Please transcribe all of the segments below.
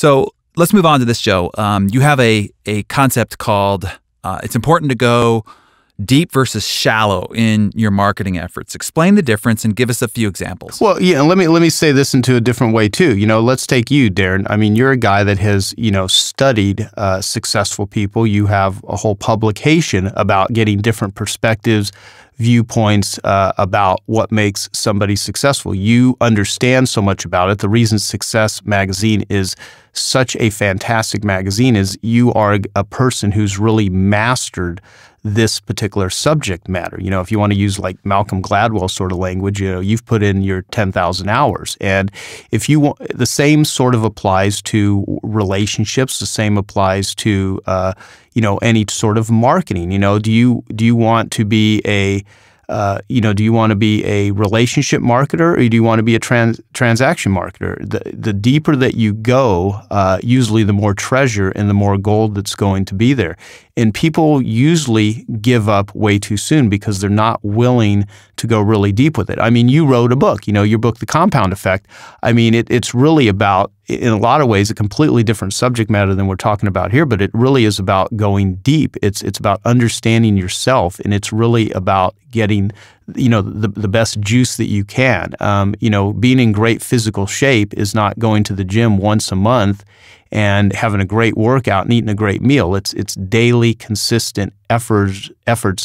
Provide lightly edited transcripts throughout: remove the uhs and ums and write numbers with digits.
So let's move on to this, Joe. You have a concept called it's important to go deep versus shallow in your marketing efforts. Explain the difference and give us a few examples. Well, yeah, and let me say this into a different way too. Let's take you, Darren. I mean, you're a guy that has, studied successful people. You have a whole publication about getting different perspectives, viewpoints about what makes somebody successful. You understand so much about it. The reason Success Magazine is such a fantastic magazine is you are a person who's really mastered this particular subject matter. If you want to use like Malcolm Gladwell sort of language, you've put in your 10,000 hours. And if you want, the same sort of applies to relationships. The same applies to, any sort of marketing. Do you want to be a do you want to be a relationship marketer, or do you want to be a transaction marketer? The deeper that you go, usually the more treasure and the more gold that's going to be there. And people usually give up way too soon because they're not willing to go really deep with it. I mean, you wrote a book, your book, The Compound Effect. I mean, it's really about, in a lot of ways, a completely different subject matter than we're talking about here, but it really is about going deep. It's about understanding yourself, and it's really about getting, the best juice that you can. Being in great physical shape is not going to the gym once a month and having a great workout and eating a great meal. It's daily, consistent efforts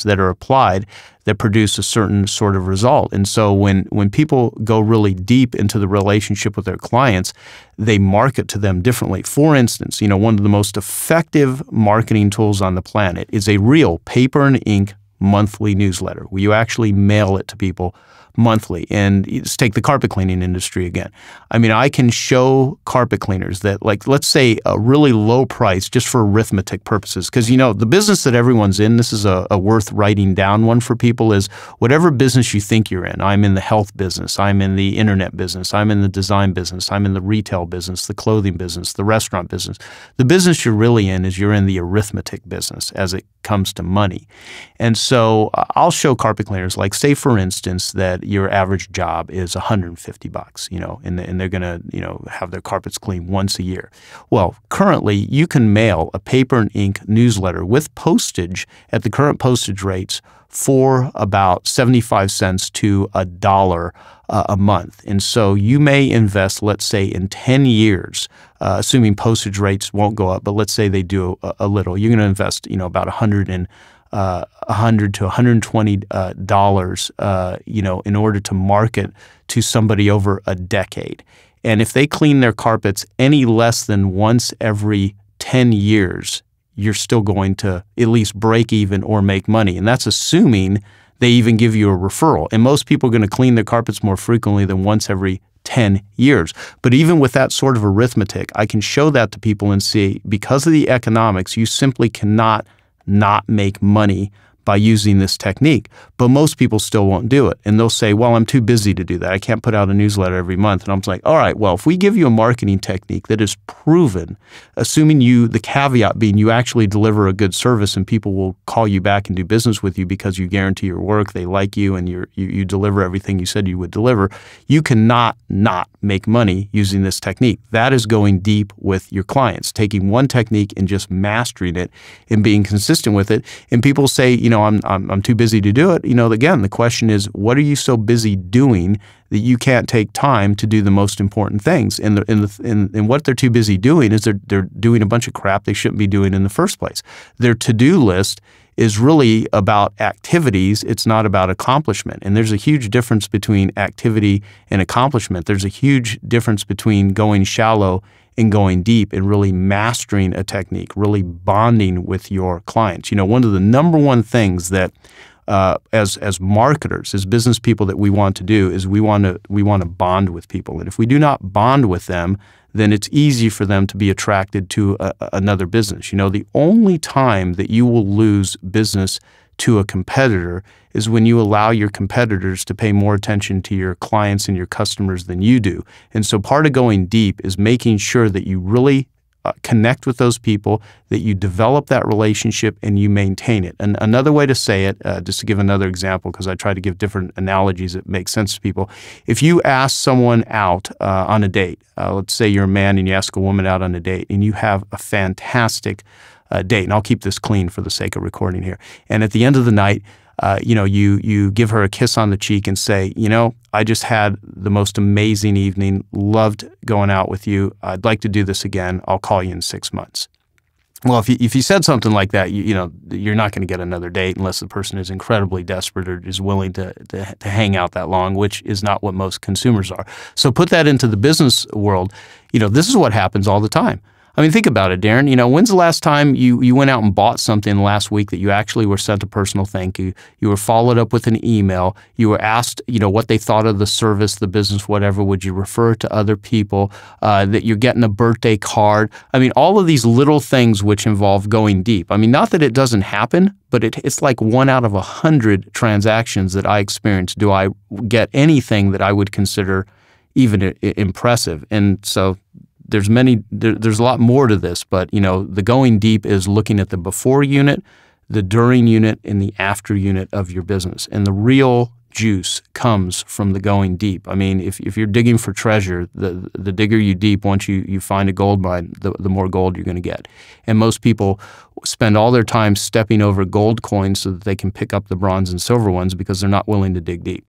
that are applied that produce a certain sort of result. And so when people go really deep into the relationship with their clients, they market to them differently. For instance, one of the most effective marketing tools on the planet is a real paper and ink monthly newsletter where you actually mail it to people monthly. And let's take the carpet cleaning industry again. I mean, I can show carpet cleaners that, like, let's say a really low price just for arithmetic purposes. Because, the business that everyone's in, this is a worth writing down one for people, is whatever business you think you're in. I'm in the health business. I'm in the internet business. I'm in the design business. I'm in the retail business, the clothing business, the restaurant business. The business you're really in is you're in the arithmetic business as it comes to money. And so I'll show carpet cleaners, like, say, for instance, that your average job is $150, and they're going to, have their carpets cleaned once a year. Well, currently you can mail a paper and ink newsletter with postage at the current postage rates for about 75 cents to $1 a month. And so you may invest, let's say, in 10 years, assuming postage rates won't go up, but let's say they do a little. You're going to invest, about $100 to $120, in order to market to somebody over a decade. And if they clean their carpets any less than once every 10 years, you're still going to at least break even or make money. And that's assuming they even give you a referral. And most people are going to clean their carpets more frequently than once every 10 years. But even with that sort of arithmetic, I can show that to people and see, because of the economics, you simply cannot not make money by using this technique. But most people still won't do it. And they'll say, well, I'm too busy to do that. I can't put out a newsletter every month. And I'm like, all right, well, if we give you a marketing technique that is proven, assuming the caveat being you actually deliver a good service and people will call you back and do business with you because you guarantee your work, they like you, and you deliver everything you said you would deliver, you cannot not make money using this technique. That is going deep with your clients, taking one technique and just mastering it and being consistent with it. And people say, I'm too busy to do it. Again, the question is, what are you so busy doing that you can't take time to do the most important things? And what they're too busy doing is they're doing a bunch of crap they shouldn't be doing in the first place. Their to-do list is really about activities. It's not about accomplishment. And there's a huge difference between activity and accomplishment. There's a huge difference between going shallow and going deep and really mastering a technique, really bonding with your clients. One of the number one things that as marketers, as business people, that we want to do is we want to bond with people. And if we do not bond with them, then it's easy for them to be attracted to another business. The only time that you will lose business to a competitor is when you allow your competitors to pay more attention to your clients and your customers than you do. And so part of going deep is making sure that you really connect with those people, that you develop that relationship, and you maintain it. And another way to say it, just to give another example, because I try to give different analogies that make sense to people. If you ask someone out on a date, let's say you're a man and you ask a woman out on a date, and you have a fantastic date, and I'll keep this clean for the sake of recording here. And at the end of the night, you give her a kiss on the cheek and say, I just had the most amazing evening, loved going out with you. I'd like to do this again. I'll call you in 6 months. Well, if you said something like that, you're not going to get another date unless the person is incredibly desperate or is willing to hang out that long, which is not what most consumers are. So put that into the business world. This is what happens all the time. I mean, think about it, Darren. When's the last time you went out and bought something last week that you actually were sent a personal thank you? You were followed up with an email. You were asked, what they thought of the service, the business, whatever. Would you refer it to other people? That you're getting a birthday card. I mean, all of these little things which involve going deep. I mean, not that it doesn't happen, but it's like 1 out of 100 transactions that I experience. Do I get anything that I would consider even impressive? And so there's a lot more to this, but the going deep is looking at the before unit, the during unit, and the after unit of your business. And the real juice comes from the going deep. I mean, if you're digging for treasure, the digger you deep, once you find a gold mine, the more gold you're going to get. And most people spend all their time stepping over gold coins so that they can pick up the bronze and silver ones because they're not willing to dig deep.